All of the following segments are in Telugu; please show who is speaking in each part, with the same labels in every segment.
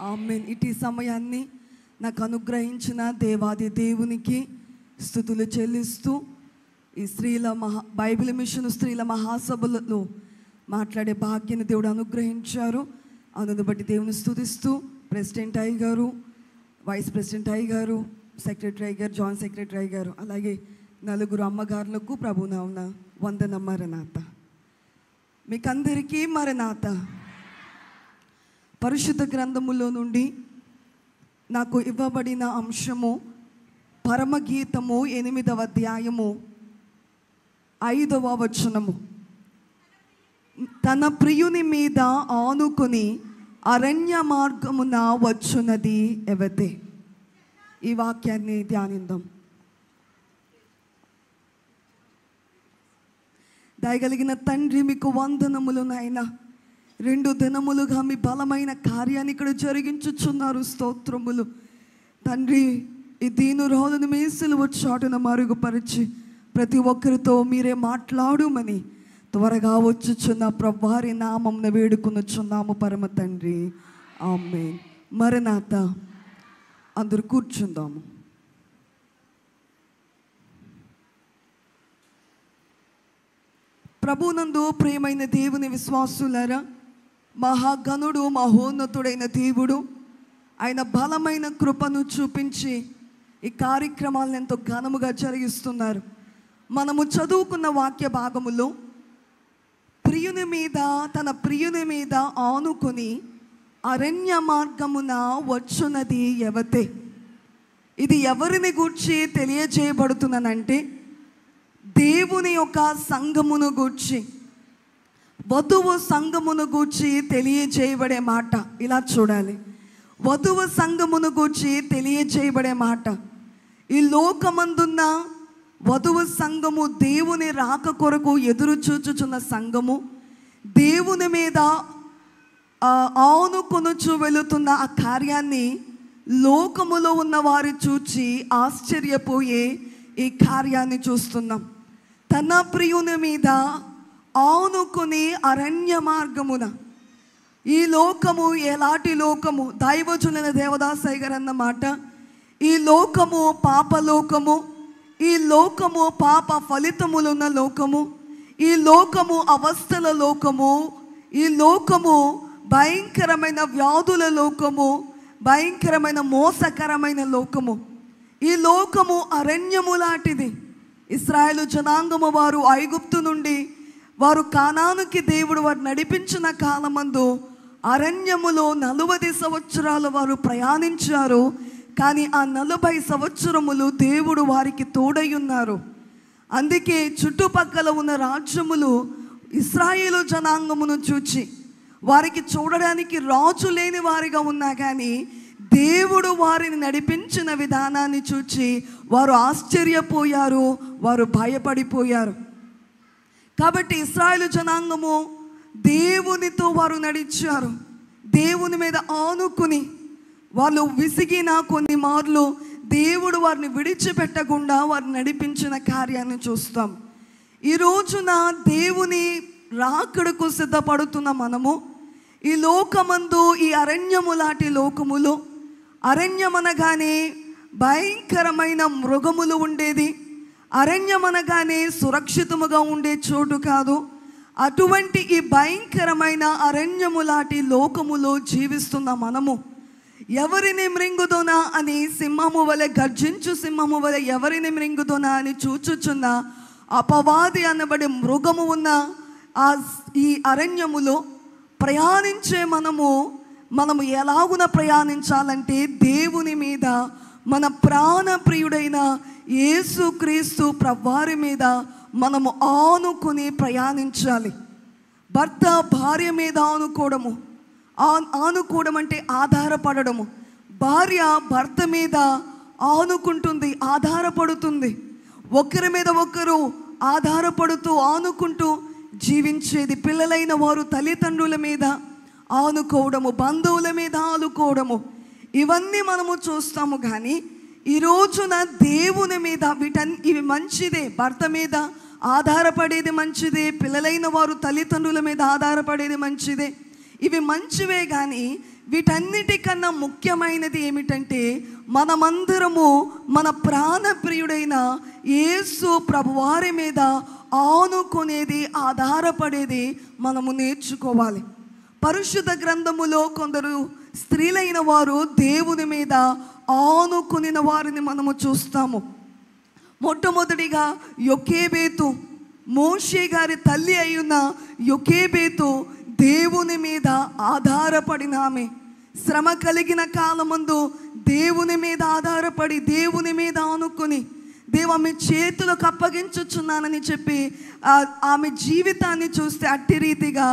Speaker 1: ఆమేన్. ఇటు సమయాన్ని నాకు అనుగ్రహించిన దేవాది దేవునికి స్తుతులు చెల్లిస్తూ ఈ బైబిల్ మిషన్ స్త్రీల మహాసభలలో మాట్లాడే భాగ్యాన్ని దేవుడు అనుగ్రహించారు. అందును బట్టి దేవుని స్తుతిస్తూ ప్రెసిడెంట్ అయ్య గారు, వైస్ ప్రెసిడెంట్ అయ్య గారు, సెక్రటరీ అయ్య గారు, జాయింట్ సెక్రటరీ అయ్య గారు, అలాగే నలుగురు అమ్మగారులకు ప్రభునామన వందనం. మరణాత. మీకందరికీ మరణాత. పరిశుద్ధ గ్రంథములో నుండి నాకు ఇవ్వబడిన అంశము పరమగీతము 8వ అధ్యాయము 5వ వచనము. తన ప్రియుని మీద ఆనుకొని అరణ్య మార్గమున వచ్చున్నది ఎవతే. ఈ వాక్యాన్ని ధ్యానిద్దాం. దయగలిగిన తండ్రి, మీకు వందనములు నాయనా. 2 దినములుగా మీ బలమైన కార్యాన్ని ఇక్కడ జరిగించుచున్నారు. స్తోత్రములు తండ్రి. ఈ దీను రోజును మీ సిలువ చాటున మరుగుపరిచి ప్రతి ఒక్కరితో మీరే మాట్లాడుమని త్వరగా వచ్చుచున్న ప్రభువారి నామమున వేడుకొనుచున్నాము పరమ తండ్రి. ఆమేన్. మరణాత. అందరూ కూర్చుందాము. ప్రభునందు ప్రియమైన దేవుని విశ్వాసులారా, మహాగణుడు మహోన్నతుడైన దేవుడు ఆయన బలమైన కృపను చూపించి ఈ కార్యక్రమాలను ఎంతో ఘనముగా జరిగిస్తున్నారు. మనము చదువుకున్న వాక్య భాగములో తన ప్రియుని మీద ఆనుకొని అరణ్య మార్గమున వచ్చున్నది ఎవతే. ఇది ఎవరిని గూర్చి తెలియజేయబడుతున్నదంటే దేవుని యొక్క సంఘమును గూర్చి, వధువు సంఘమును గూర్చి తెలియజేయబడే మాట. ఇలా చూడాలి, వధువు సంఘమును గూర్చి తెలియజేయబడే మాట. ఈ లోకమందున్న వధువు సంఘము దేవుని రాక కొరకు ఎదురు చూచుచున్న సంఘము, దేవుని మీద ఆనుకొనుచు వెళుతున్న ఆ కార్యాన్ని లోకములో ఉన్న వారు చూచి ఆశ్చర్యపోయే ఈ కార్యాన్ని చూస్తున్నాం. తన ప్రియుని మీద ఆనుకుని అరణ్య మార్గమున. ఈ లోకము ఎలాంటి లోకము? దైవజనులైన దేవదాసయ్య గారు అన్నమాట, ఈ లోకము పాపలోకము, ఈ లోకము పాప ఫలితములున్న లోకము, ఈ లోకము అవస్థల లోకము, ఈ లోకము భయంకరమైన వ్యాధుల లోకము, భయంకరమైన మోసకరమైన లోకము. ఈ లోకము అరణ్యము లాంటిది. ఇశ్రాయేలు జనాంగము వారు ఐగుప్తు నుండి వారు కానానుకి దేవుడు వారు నడిపించిన కాలమందు అరణ్యములో 40 సంవత్సరాలు వారు ప్రయాణించారు. కానీ ఆ 40 సంవత్సరములు దేవుడు వారికి తోడయ్యున్నారు. అందుకే చుట్టుపక్కల ఉన్న రాజ్యములు ఇశ్రాయేలు జనాంగమును చూచి వారికి చూడడానికి రాజు లేని వారిగా ఉన్నా కానీ దేవుడు వారిని నడిపించిన విధానాన్ని చూచి వారు ఆశ్చర్యపోయారు, వారు భయపడిపోయారు. కాబట్టి ఇశ్రాయేలు జనాంగము దేవునితో వారు నడిచారు. దేవుని మీద ఆనుకుని వాళ్ళు విసిగిన కొన్ని మార్లు దేవుడు వారిని విడిచిపెట్టకుండా వారిని నడిపించిన కార్యాన్ని చూస్తాం. ఈ రోజున దేవుని రాకడకు సిద్ధపడుతున్న మనము ఈ లోకమందు, ఈ అరణ్యము లాంటి లోకములో, అరణ్యమనగానే భయంకరమైన మృగములు ఉండేది, అరణ్యమనగానే సురక్షితముగా ఉండే చోటు కాదు. అటువంటి ఈ భయంకరమైన అరణ్యము లాంటి లోకములో జీవిస్తున్న మనము ఎవరిని మృంగుదోనా అని సింహము వలె, గర్జించు సింహము వలె ఎవరిని మృంగుదోనా అని చూచుచున్న అపవాది అనబడే మృగము ఉన్న ఈ అరణ్యములో ప్రయాణించే మనము ఎలాగున ప్రయాణించాలంటే దేవుని మీద, మన ప్రాణ ప్రియుడైన యేసుక్రీస్తు ప్రభువారి మీద మనము ఆనుకొని ప్రయాణించాలి. భర్త భార్య మీద ఆనుకోవడం అంటే ఆధారపడము. భార్య భర్త మీద ఆనుకుంటుంది, ఆధారపడుతుంది. ఒకరి మీద ఒకరు ఆధారపడుతూ ఆనుకుంటూ జీవించేది. పిల్లలైన వారు తల్లిదండ్రుల మీద ఆనుకోవడము, బంధువుల మీద ఆనుకోవడము, ఇవన్నీ మనము చూస్తాము. కానీ ఈ రోజున దేవుని మీద ఇవి మంచిదే. భర్త మీద ఆధారపడేది మంచిదే, పిల్లలైన వారు తల్లిదండ్రుల మీద ఆధారపడేది మంచిదే, ఇవి మంచివే. కానీ వీటన్నిటికన్నా ముఖ్యమైనది ఏమిటంటే మనమందరము మన ప్రాణప్రియుడైన యేసు ప్రభువారి మీద ఆనుకునేది, ఆధారపడేది మనము నేర్చుకోవాలి. పరిశుద్ధ గ్రంథములో కొందరు స్త్రీలైన వారు దేవుని మీద ఆనుకునిన వారిని మనము చూస్తాము. మొట్టమొదటిగా యొకేబేతు, మోషే గారి తల్లి అయ్యున్న యొకేబేతు దేవుని మీద ఆధారపడిన ఆమె. శ్రమ కలిగిన కాలమందు దేవుని మీద ఆధారపడి, దేవుని మీద ఆనుకుని, దేవా మీ చేతులకు అప్పగించుచున్నానని చెప్పి ఆమె జీవితాన్ని చూస్తే అట్టి రీతిగా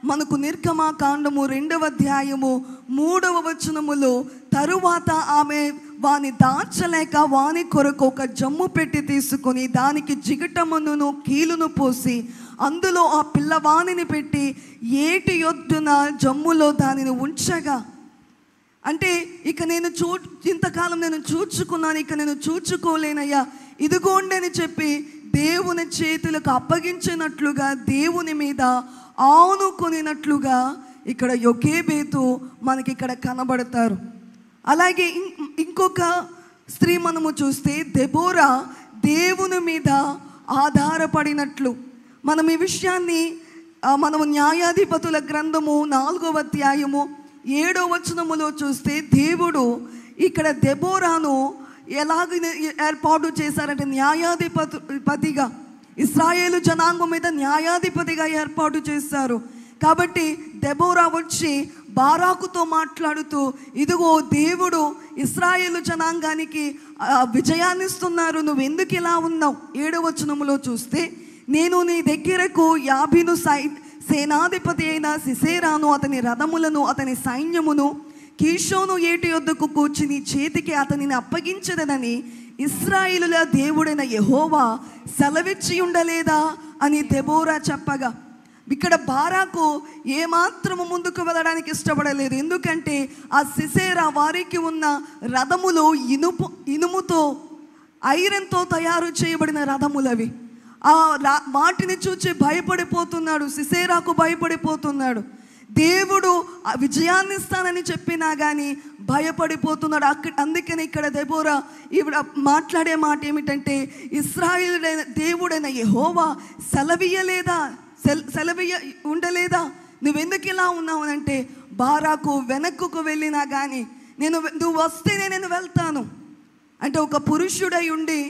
Speaker 1: మనకు నిర్గమాకాండము 2వ అధ్యాయము 3వ వచనములో, తరువాత ఆమె వాని దాచలేక వాని కొరకు ఒక జమ్ము పెట్టి తీసుకొని దానికి జిగటమును కీలును పోసి అందులో ఆ పిల్లవాణిని పెట్టి ఏటి యొద్దున జమ్ములో దానిని ఉంచగా, అంటే ఇక నేను ఇంతకాలం నేను చూచుకున్నాను, ఇక నేను చూచుకోలేనయ్యా, ఇదిగోండి అని చెప్పి దేవుని చేతులకు అప్పగించినట్లుగా, దేవుని మీద ఆనుకునినట్లుగా ఇక్కడ యొకేబేతు మనకి ఇక్కడ కనబడతారు. అలాగే ఇంకొక స్త్రీ మనము చూస్తే దెబోరా దేవుని మీద ఆధారపడినట్లు. మనం ఈ విషయాన్ని మనము న్యాయాధిపతుల గ్రంథము 4వ అధ్యాయము 7వ వచనములో చూస్తే దేవుడు ఇక్కడ దెబోరాను ఎలాగ ఏర్పాటు చేశారంటే న్యాయాధిపతిగా, ఇశ్రాయేలు జనాంగం మీద న్యాయాధిపతిగా ఏర్పాటు చేశారు. కాబట్టి దెబోరా వచ్చి బారాకుతో మాట్లాడుతూ, ఇదిగో దేవుడు ఇశ్రాయేలు జనాంగానికి విజయాన్ని ఇస్తున్నారు, నువ్వు ఎందుకు ఇలా ఉన్నావు? 7వ వచనములో చూస్తే, నేను నీ దగ్గరకు యాబీను సేనాధిపతి అయిన సిసేరాను, అతని రథములను, అతని సైన్యమును కీషోను ఏటి యొద్దకు కూర్చి నీ చేతికి అతనిని అప్పగించదనని ఇశ్రాయేలుల దేవుడైన యెహోవా సెలవిచ్చి ఉండలేదా అని దెబోరా చెప్పగా, ఇక్కడ బారాకు ఏమాత్రము ముందుకు వెళ్ళడానికి ఇష్టపడలేదు. ఎందుకంటే ఆ సిసేరా వారికి ఉన్న రథములు ఇనుముతో, ఐరన్తో తయారు చేయబడిన రథములవి. వాటిని చూచి భయపడిపోతున్నాడు, సిసేరాకు భయపడిపోతున్నాడు. దేవుడు విజయాన్ని ఇస్తానని చెప్పినా కానీ భయపడిపోతున్నాడు. అందుకని ఇక్కడ దెబోరా ఈవిడ మాట్లాడే మాట ఏమిటంటే, ఇశ్రాయేలు దేవుడైన యెహోవా సెలవియ్య ఉండలేదా, నువ్వెందుకు ఇలా ఉన్నావు అని అంటే, బారాకు వెనక్కుకు వెళ్ళినా కానీ నువ్వు వస్తేనే నేను వెళ్తాను అంటే, ఒక పురుషుడై ఉండి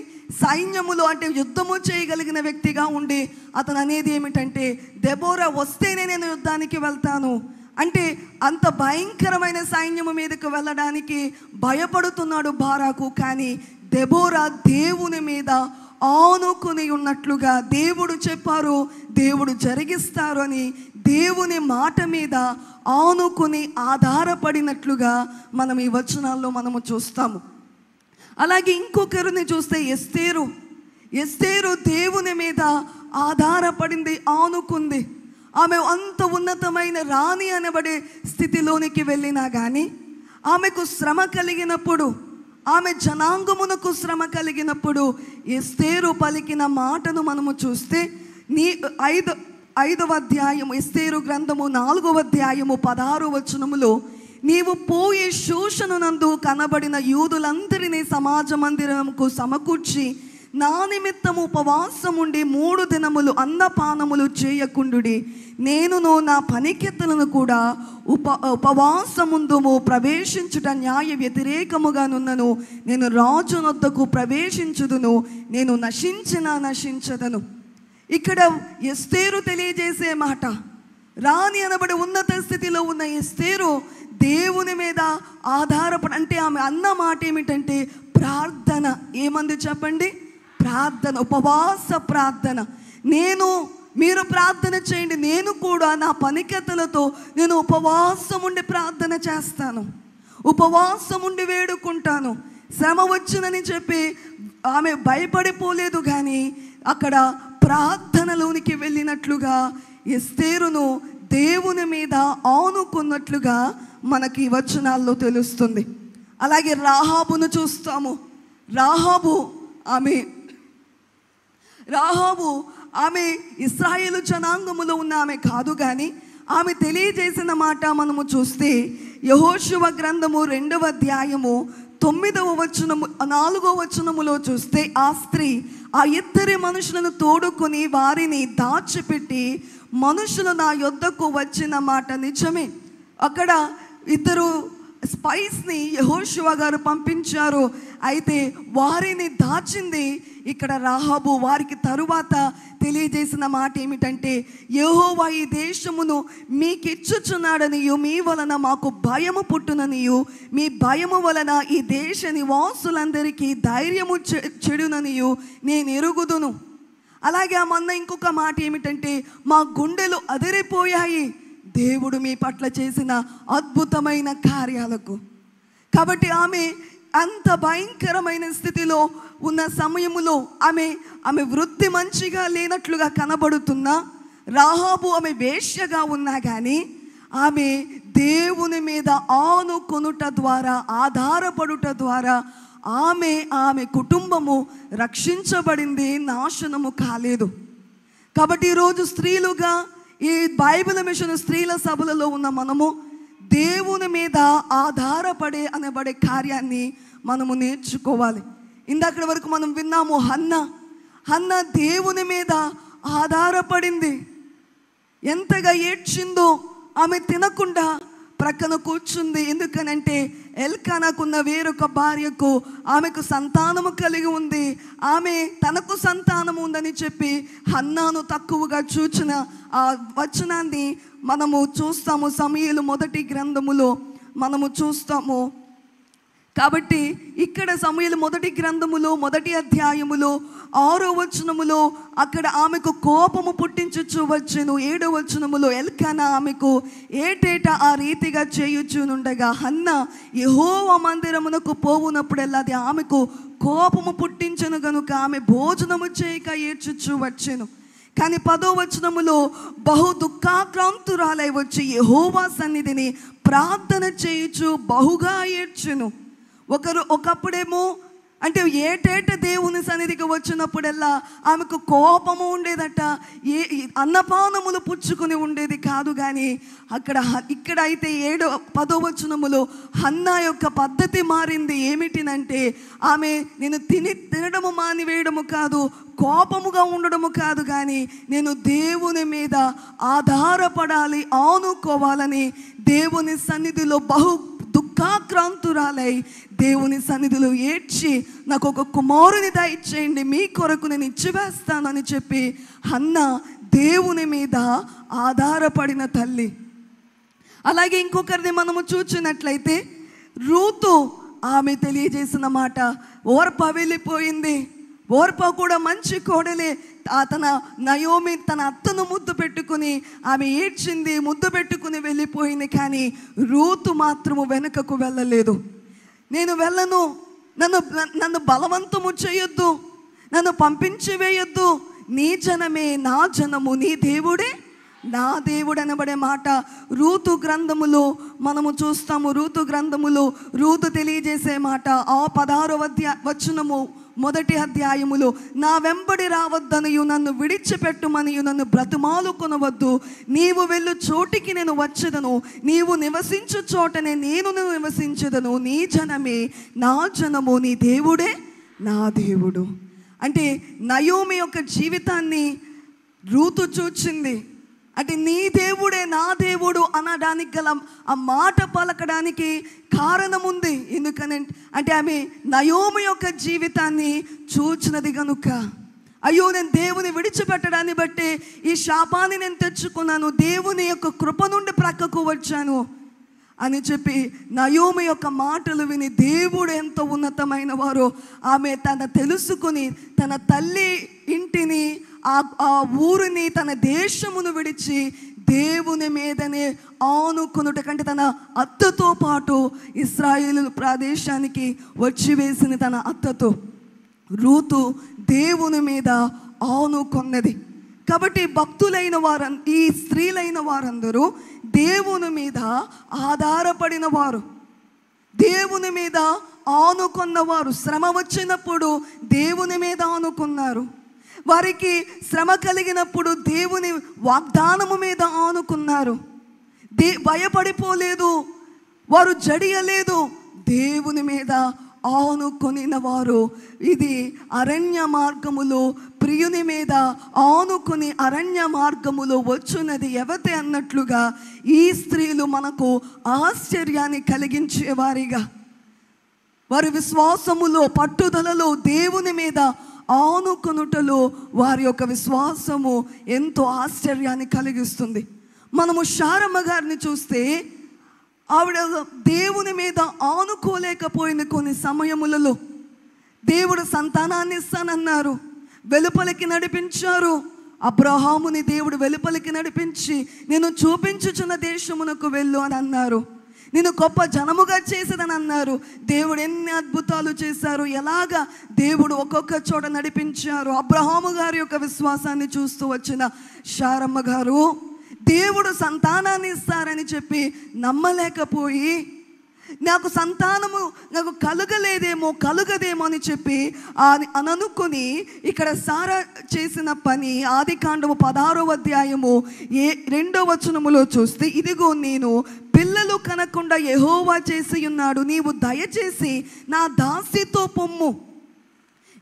Speaker 1: సైన్యములో అంటే యుద్ధము చేయగలిగిన వ్యక్తిగా ఉండి అతను అనేది ఏమిటంటే, దెబోరా వస్తేనే నేను యుద్ధానికి వెళ్తాను అంటే, అంత భయంకరమైన సైన్యము మీదకు వెళ్ళడానికి భయపడుతున్నాడు బారాకు. కానీ దెబోరా దేవుని మీద ఆనుకుని ఉన్నట్లుగా, దేవుడు చెప్పారు, దేవుడు జరిగిస్తారు అని దేవుని మాట మీద ఆనుకుని ఆధారపడినట్లుగా మనం ఈ వచనాల్లో మనము చూస్తాము. అలాగే ఇంకొకరిని చూస్తే ఎస్తేరు దేవుని మీద ఆధారపడింది, ఆనుకుంది. ఆమె అంత ఉన్నతమైన రాణి అనబడే స్థితిలోనికి వెళ్ళినా కానీ ఆమెకు శ్రమ కలిగినప్పుడు, ఆమె జనాంగమునకు శ్రమ కలిగినప్పుడు ఎస్తేరు పలికిన మాటను మనము చూస్తే 5వ అధ్యాయము ఎస్తేరు గ్రంథము 4వ అధ్యాయము 16వ వచనములో, నీవు పోయి శోషణనందు కనబడిన యూదులందరినీ సమాజ మందిరముకు సమకూర్చి నా నిమిత్తము ఉపవాసముండి 3 దినములు అన్నపానములు చేయకుండుడి, నేనును నా పనికెత్తలను కూడా ఉపవాసముందుము ప్రవేశించుట న్యాయ వ్యతిరేకముగానున్నను, నేను రాజు నొద్దకు ప్రవేశించుదును, నేను నశించదను. ఇక్కడ ఎస్తేరు తెలియజేసే మాట, రాణి అనబడి ఉన్నత స్థితిలో ఉన్న ఎస్తేరు దేవుని మీద ఆధారపడి, అంటే ఆమె అన్న మాట ఏమిటంటే ప్రార్థన. ఏమంది చెప్పండి? ప్రార్థన, ఉపవాస ప్రార్థన. మీరు ప్రార్థన చేయండి, నేను కూడా నా పనికతలతో నేను ఉపవాసం ఉండి ప్రార్థన చేస్తాను, ఉపవాసం ఉండి వేడుకుంటాను. శ్రమ వచ్చిందని చెప్పి ఆమె భయపడిపోలేదు, కానీ అక్కడ ప్రార్థనలోనికి వెళ్ళినట్లుగా ఎస్తేరును దేవుని మీద ఆనుకున్నట్లుగా మనకి వచనాల్లో తెలుస్తుంది. అలాగే రాహాబును చూస్తాము. రాహాబు ఆమె ఇశ్రాయేలు జనాంగములో ఉన్న ఆమె కాదు, కానీ ఆమె తెలియజేసిన మాట మనము చూస్తే యెహోషువ గ్రంథము 2వ అధ్యాయము 9వ వచనము 4వ వచనములో చూస్తే, ఆ స్త్రీ ఆ ఇద్దరి మనుషులను తోడుకొని వారిని దాచిపెట్టి, మనుషులు నా యొద్దకు వచ్చిన మాట నిజమే. అక్కడ ఇద్దరు స్పైస్ని యెహోషువ గారు పంపించారు. అయితే వారిని దాచింది ఇక్కడ రాహాబు. వారికి తరువాత తెలియజేసిన మాట ఏమిటంటే, యెహోవా ఈ దేశమును మీకిచ్చుచున్నాడనియు, మీ వలన మాకు భయము పుట్టుననియు, మీ భయము వలన ఈ దేశ నివాసులందరికీ ధైర్యము చెడుననియు నేను ఎరుగుదును. అలాగే ఆ మొన్న ఇంకొక మాట ఏమిటంటే, మా గుండెలు అదిరిపోయాయి దేవుడు మీ పట్ల చేసిన అద్భుతమైన కార్యాలకు. కాబట్టి ఆమె అంత భయంకరమైన స్థితిలో ఉన్న సమయములో ఆమె వృత్తి మంచిగా లేనట్లుగా కనబడుతున్నా, రాహాబు ఆమె వేశ్యగా ఉన్నా కానీ ఆమె దేవుని మీద ఆనుకొనుట ద్వారా, ఆధారపడుట ద్వారా ఆమె కుటుంబము రక్షించబడింది, నాశనము కాలేదు. కాబట్టి ఈరోజు స్త్రీలుగా ఈ బైబిల్ మిషన్ స్త్రీల సభలలో ఉన్న మనము దేవుని మీద అనబడే కార్యాన్ని మనము నేర్చుకోవాలి. ఇందాక వరకు మనం విన్నాము, హన్న దేవుని మీద ఆధారపడింది. ఎంతగా ఏడ్చిందో. ఆమె తినకుండా ప్రక్కన కూర్చుంది. ఎందుకనంటే ఎల్కానాకున్న వేరొక భార్యకు ఆమెకు సంతానము కలిగి ఉంది. ఆమె తనకు సంతానము ఉందని చెప్పి హన్నాను తక్కువగా చూచిన ఆ వచనాన్ని మనము చూస్తాము. సమూయేలు మొదటి గ్రంథములో మనము చూస్తాము. కాబట్టి ఇక్కడ సమూయేలు మొదటి గ్రంథములో 1వ అధ్యాయములో 6వ వచనములో అక్కడ ఆమెకు కోపము పుట్టించుచు వచ్చెను. 7వ వచనములో ఎల్కానా ఆమెకు ఏటేటా ఆ రీతిగా చేయుచునుండగా, హన్న యెహోవా మందిరమునకు పోవునప్పుడల్లా అది ఆమెకు కోపము పుట్టించెను గనుక ఆమె భోజనము చేయక ఏడ్చుచు వచ్చెను. కానీ 10వ వచనములో బహు దుఃఖాక్రాంతురాలై వచ్చి యెహోవా సన్నిధిని ప్రార్థన చేయుచు బహుగా ఏడ్చెను. ఒకప్పుడేమో అంటే ఏటేట దేవుని సన్నిధికి వచ్చినప్పుడల్లా ఆమెకు కోపము ఉండేదట, అన్నపానములు పుచ్చుకొని ఉండేది కాదు. కానీ ఇక్కడ అయితే 10వ వచనములో హన్నా యొక్క పద్ధతి మారింది. ఏమిటినంటే ఆమె నేను తినడము మానివేయడము కాదు, కోపముగా ఉండడము కాదు, కానీ నేను దేవుని మీద ఆధారపడాలి, ఆనుకోవాలని దేవుని సన్నిధిలో బహు దుఃఖాక్రాంతురాలై దేవుని సన్నిధిలో ఏడ్చి, నాకు ఒక కుమారుని దయచేయండి, మీ కొరకు నేను ఇచ్చివేస్తాను అని చెప్పి హన్నా దేవుని మీద ఆధారపడిన తల్లి. అలాగే ఇంకొకరిని మనము చూచినట్లయితే రూతు, ఆమె తెలియజేసిన మాట, ఓర్పా వెళ్ళిపోయింది. ఓర్పా కూడా మంచి కోడలే. నయోమి తన అత్తను ముద్దు పెట్టుకుని ఆమె ఏడ్చింది, ముద్దు పెట్టుకుని వెళ్ళిపోయింది. కానీ రూతు మాత్రము వెనుకకు వెళ్ళలేదు. నేను వెళ్ళను, నన్ను బలవంతము చేయొద్దు, నన్ను పంపించి వేయొద్దు, నీ జనమే నా జనము, నీ దేవుడే నా దేవుడు అనబడే మాట రూతు గ్రంథములో మనము చూస్తాము. రూతు గ్రంథములో రూతు తెలియజేసే మాట, ఆ 16వ వచనము 1వ అధ్యాయములో, నా వెంబడి రావద్దనియు నన్ను విడిచిపెట్టుమనియు నన్ను బ్రతిమాలు కొనవద్దు, నీవు వెళ్ళు చోటికి నేను వచ్చేదను, నీవు నివసించు చోటనే నేను నివసించదను, నీ జనమే నా జనము, నీ దేవుడే నా దేవుడు. అంటే నయోమి యొక్క జీవితాన్ని రూతు చూచింది. అంటే నీ దేవుడే నా దేవుడు అనడానికి గల ఆ మాట పలకడానికి కారణం ఉంది. ఎందుకనంటే ఆమె నయోమి యొక్క జీవితాన్ని చూచినది కనుక. అయ్యో, నేను దేవుని విడిచిపెట్టడాన్ని బట్టి ఈ శాపాన్ని నేను తెచ్చుకున్నాను, దేవుని యొక్క కృప నుండి ప్రక్కకు వచ్చాను అని చెప్పి నయోమి యొక్క మాటలు విని దేవుడు ఎంత ఉన్నతమైన వారో ఆమె తెలుసుకుని తన తల్లి ఇంటిని, ఆ ఊరిని, తన దేశమును విడిచి దేవుని మీదనే ఆనుకునుట కంటే తన అత్తతో పాటు ఇశ్రాయేలు ప్రదేశానికి వచ్చి వేసిన తన అత్తతో రూతు దేవుని మీద ఆనుకున్నది. కాబట్టి భక్తులైన ఈ స్త్రీలైన వారందరూ దేవుని మీద ఆధారపడిన వారు, దేవుని మీద ఆనుకున్నవారు. శ్రమ వచ్చినప్పుడు దేవుని మీద ఆనుకున్నారు. వారికి శ్రమ కలిగినప్పుడు దేవుని వాగ్దానము మీద ఆనుకున్నారు. భయపడిపోలేదు. వారు జడియలేదు, దేవుని మీద ఆనుకొనిన వారు. ఇది అరణ్య మార్గములో ప్రియుని మీద ఆనుకొని అరణ్య మార్గములో వచ్చున్నది ఎవతే అన్నట్లుగా ఈ స్త్రీలు మనకు ఆశ్చర్యాన్ని కలిగించేవారిగా, వారి విశ్వాసములో పట్టుదలలో దేవుని మీద ఆనుకొనుటలో వారి యొక్క విశ్వాసము ఎంతో ఆశ్చర్యాన్ని కలిగిస్తుంది. మనము శారమ్మ గారిని చూస్తే ఆవిడ దేవుని మీద ఆనుకోలేకపోయింది. కొన్ని సమయములలో దేవుడు సంతానాన్ని ఇస్తానన్నారు, వెలుపలికి నడిపించారు. అబ్రహాముని దేవుడు వెలుపలికి నడిపించి నేను చూపించుచున్న దేశమునకు వెళ్ళు అని అన్నారు. నేను గొప్ప జనముగా చేసేదని అన్నారు. దేవుడు ఎన్ని అద్భుతాలు చేశారు, ఎలాగా దేవుడు ఒక్కొక్క చోట నడిపించారు. అబ్రహాము గారి యొక్క విశ్వాసాన్ని చూస్తూ వచ్చిన శారమ్మ గారు దేవుడు సంతానాన్ని ఇస్తారని చెప్పి నమ్మలేకపోయి, నాకు సంతానము నాకు కలుగదేమో అని చెప్పి అనుకొని ఇక్కడ సారా చేసిన పని ఆదికాండము 16వ అధ్యాయము 2వ వచనములో చూస్తే, ఇదిగో నేను పిల్లలు కనకుండా యెహోవా చేసి ఉన్నాడు, నీవు దయచేసి నా దాసితో పొమ్ము.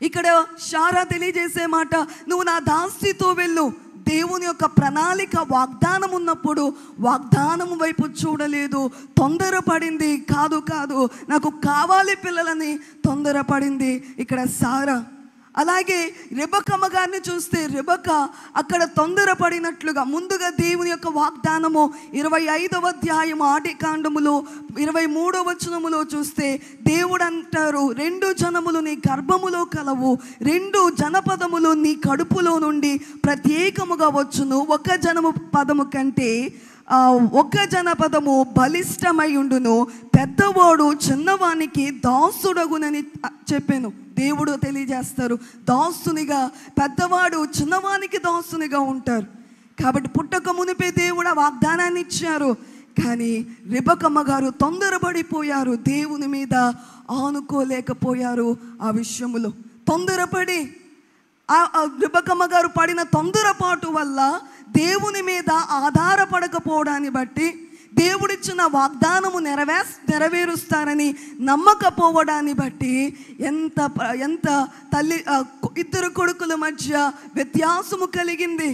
Speaker 1: ఇక్కడ శారా తెలియజేసే మాట, నువ్వు నా దాసితో వెళ్ళు. దేవుని యొక్క ప్రణాళిక వాగ్దానం ఉన్నప్పుడు వాగ్దానం వైపు చూడలేదు, తొందరపడింది. కాదు నాకు కావాలి పిల్లలని తొందరపడింది ఇక్కడ సారా. అలాగే రెబెక్కమ్మ గారిని చూస్తే రెబెక్క అక్కడ తొందరపడినట్లుగా ముందుగా దేవుని యొక్క వాగ్దానము 25వ అధ్యాయం ఆదికాండములో 23వ వచనములో చూస్తే దేవుడు అంటారు, 2 జనములు నీ గర్భములో కలవు, 2 జనపదములు నీ కడుపులో నుండి ప్రత్యేకముగా వచ్చును, ఒక జనము పదము కంటే ఒక జనపదము బలిష్టమై ఉండును, పెద్దవాడు చిన్నవానికి దాసుడగునని చెప్పాను. దేవుడు తెలియజేస్తారు, దాసునిగా పెద్దవాడు చిన్నవానికి దాసునిగా ఉంటారు. కాబట్టి పుట్టక మునిపే దేవుడు ఆ వాగ్దానాన్ని ఇచ్చారు. కానీ రెబెక్కమ్మ గారు తొందరపడిపోయారు, దేవుని మీద ఆనుకోలేకపోయారు. ఆ విషయములో తొందరపడి రెబెక్కమ్మ గారు పడిన తొందరపాటు వల్ల దేవుని మీద ఆధారపడకపోవడాన్ని బట్టి, దేవుడిచ్చిన వాగ్దానము నెరవేరుస్తారని నమ్మకపోవడాన్ని బట్టి ఎంత తల్లి 2 కొడుకుల మధ్య వ్యత్యాసము కలిగింది.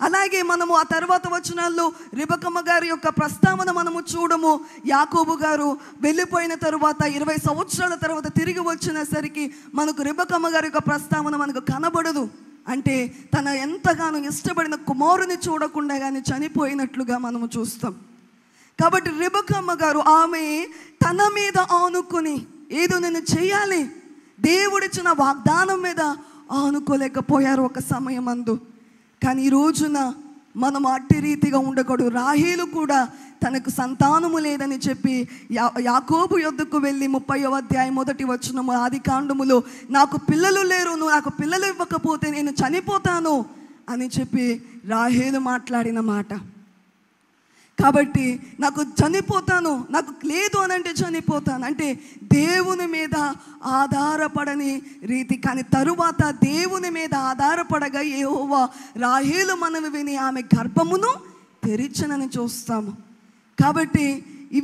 Speaker 1: అలాగే మనము ఆ తర్వాత వచనాల్లో రెబెక్కమ్మ గారి యొక్క ప్రస్తావన మనము చూడము. యాకోబు గారు వెళ్ళిపోయిన తరువాత 20 సంవత్సరాల తర్వాత తిరిగి వచ్చినసరికి మనకు రెబెక్కమ్మ గారి యొక్క ప్రస్తావన మనకు కనబడదు. అంటే తన ఎంతగానో ఇష్టపడిన కుమారుని చూడకుండా కానీ చనిపోయినట్లుగా మనము చూస్తాం. కాబట్టి రెబెక్కమ్మ గారు ఆమె తన మీద ఆనుకొని ఏదో నేను చేయాలి, దేవుడిచ్చిన వాగ్దానం మీద ఆనుకోలేకపోయారు ఒక సమయం అందు. కానీ ఈ రోజున మనం అట్టి రీతిగా ఉండకూడదు. రాహేలు కూడా తనకు సంతానము లేదని చెప్పి యాకోబు యొద్దకు వెళ్ళి 30వ అధ్యాయం 1వ వచనము ఆదికాండములో, నాకు పిల్లలు లేరు, నువ్వు నాకు పిల్లలు ఇవ్వకపోతే నేను చనిపోతాను అని చెప్పి రాహేలు మాట్లాడిన మాట. కాబట్టి నాకు చనిపోతాను, నాకు లేదు అని అంటే చనిపోతాను అంటే దేవుని మీద ఆధారపడని రీతి. కానీ తరువాత దేవుని మీద ఆధారపడగా యెహోవా రాహేలు మనవి విని ఆమె గర్భమును తెరిచనని చూస్తాము. కాబట్టి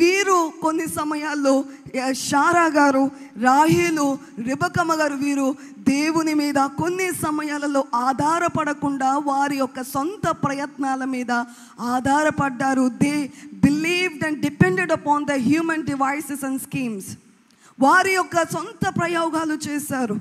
Speaker 1: వీరు కొన్ని సమయాల్లో శారా గారు, రాహేలు, రెబెక్కమ్మ గారు వీరు దేవుని మీద కొన్ని సమయాలలో ఆధారపడకుండా వారి యొక్క సొంత ప్రయత్నాల మీద ఆధారపడ్డారు. They believed and depended upon the human devices and schemes. వారి యొక్క సొంత ప్రయోగాలు చేశారు.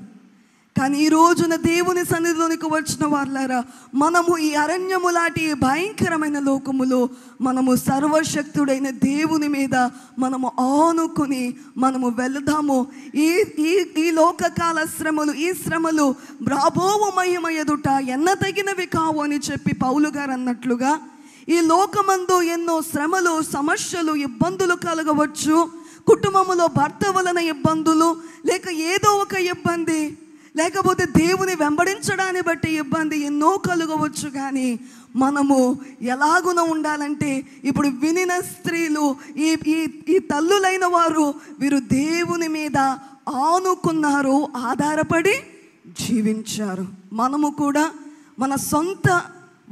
Speaker 1: కానీ ఈ రోజున దేవుని సన్నిధిలోనికి వచ్చిన వాళ్ళారా, మనము ఈ అరణ్యము లాంటి భయంకరమైన లోకములో మనము సర్వశక్తుడైన దేవుని మీద మనము ఆనుకొని మనము వెళదాము. ఈ లోకకాల శ్రమలు, ఈ శ్రమలు రాబోవు మహిమ ఎదుట ఎన్నతగినవి కావు అని చెప్పి పౌలు గారు అన్నట్లుగా ఈ లోకమందు ఎన్నో శ్రమలు, సమస్యలు, ఇబ్బందులు కలగవచ్చు. కుటుంబంలో భర్త వలన ఇబ్బందులు, లేక ఏదో ఒక ఇబ్బంది, లేకపోతే దేవుని వెంబడించడాన్ని బట్టి ఇబ్బంది ఎన్నో కలగవచ్చు. కానీ మనము ఎలాగున ఉండాలంటే ఇప్పుడు వినిన స్త్రీలు, ఈ తల్లులైన వారు వీరు దేవుని మీద ఆనుకున్నారు, ఆధారపడి జీవించారు. మనము కూడా మన సొంత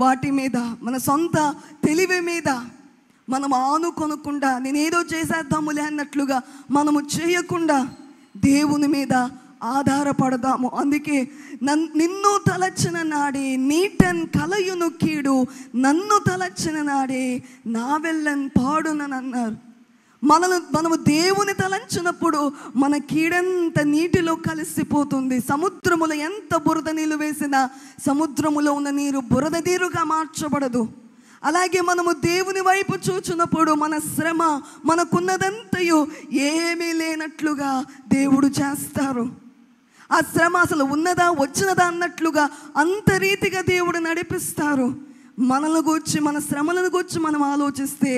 Speaker 1: వాటి మీద, మన సొంత తెలివి మీద, మనం ఆనుకొనకుండా నేనేదో చేసేద్దాములే అన్నట్లుగా మనము చేయకుండా దేవుని మీద ఆధారపడదాము. అందుకే నిన్ను తలచిన నాడే నీటన్ కలయును కీడు, నన్ను తలచిన నాడే నా వెళ్ళన్ పాడునని అన్నారు. మనము దేవుని తలంచినప్పుడు మన కీడంత నీటిలో కలిసిపోతుంది. సముద్రములో ఎంత బురద నీళ్ళు వేసినా సముద్రములో ఉన్న నీరు బురద నీరుగా మార్చబడదు. అలాగే మనము దేవుని వైపు చూచినప్పుడు మన శ్రమ మనకున్నదంతయు ఏమీ లేనట్లుగా దేవుడు చేస్తారు. ఆ శ్రమ అసలు ఉన్నదా వచ్చినదా అన్నట్లుగా అంత రీతిగా దేవుడు నడిపిస్తారు. మనల్ని గూర్చి, మన శ్రమలను గూర్చి మనం ఆలోచిస్తే,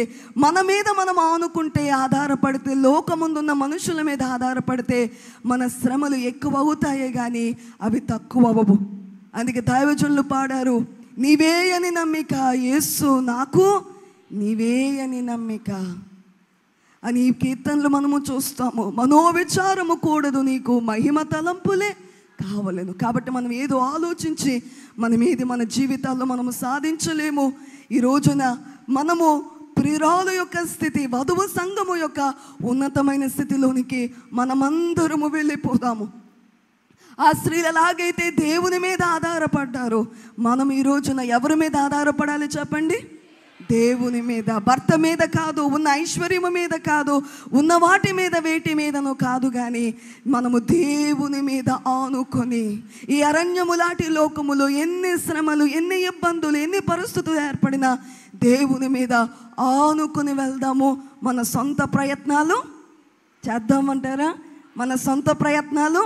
Speaker 1: మన మీద మనం ఆనుకుంటే, ఆధారపడితే, లోకముందున్న మనుషుల మీద ఆధారపడితే మన శ్రమలు ఎక్కువ అవుతాయే కానీ అవి తక్కువ అవ్వవు. అందుకే దైవజనులు పాడారు, నీవే అని నమ్మిక యేసు నాకు నీవే అని నమ్మిక అని. ఈ కీర్తనలు మనము చూస్తాము. మనోవిచారము కూడదు నీకు మహిమ తలంపులే కావలేను. కాబట్టి మనం ఏదో ఆలోచించి మన జీవితాల్లో మనము సాధించలేము. ఈ రోజున మనము ప్రియురాలు యొక్క స్థితి, వధువు సంఘము యొక్క ఉన్నతమైన స్థితిలోనికి మనమందరము వెళ్ళిపోదాము. ఆ స్త్రీలు ఎలాగైతే దేవుని మీద ఆధారపడ్డారో మనం ఈ రోజున ఎవరి మీద ఆధారపడాలి చెప్పండి? దేవుని మీద. భర్త మీద కాదు, ఉన్న ఐశ్వర్యము మీద కాదు, ఉన్న వాటి మీద వేటి మీదనో కాదు, కానీ మనము దేవుని మీద ఆనుకొని ఈ అరణ్యము లాంటి లోకములో ఎన్ని శ్రమలు, ఎన్ని ఇబ్బందులు, ఎన్ని పరిస్థితులు ఏర్పడినా దేవుని మీద ఆనుకొని వెళ్దాము. మన సొంత ప్రయత్నాలు చేద్దామంటారా? మన సొంత ప్రయత్నాలు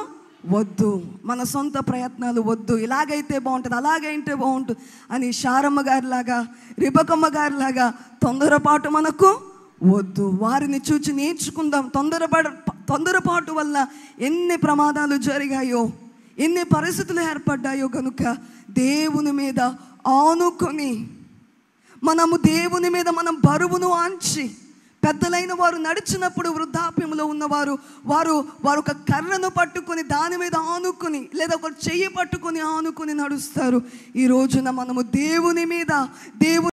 Speaker 1: వద్దు, మన సొంత ప్రయత్నాలు వద్దు. ఇలాగైతే బాగుంటుంది, అలాగైతే బాగుంటుంది అని శారమ్మ గారిలాగా, రిబకమ్మ గారిలాగా తొందరపాటు మనకు వద్దు. వారిని చూచి నేర్చుకుందాం. తొందరపాటు వల్ల ఎన్ని ప్రమాదాలు జరిగాయో, ఎన్ని పరిస్థితులు ఏర్పడ్డాయో కనుక దేవుని మీద ఆనుకొని మనము దేవుని మీద మనం బరువును ఆంచి, పెద్దలైన వారు నడిచినప్పుడు వృద్ధాప్యంలో ఉన్నవారు వారు ఒక కర్రను పట్టుకొని దాని మీద ఆనుకొని, లేదా ఒక చెయ్యి పట్టుకొని ఆనుకొని నడుస్తారు. ఈ రోజున మనము దేవుని మీద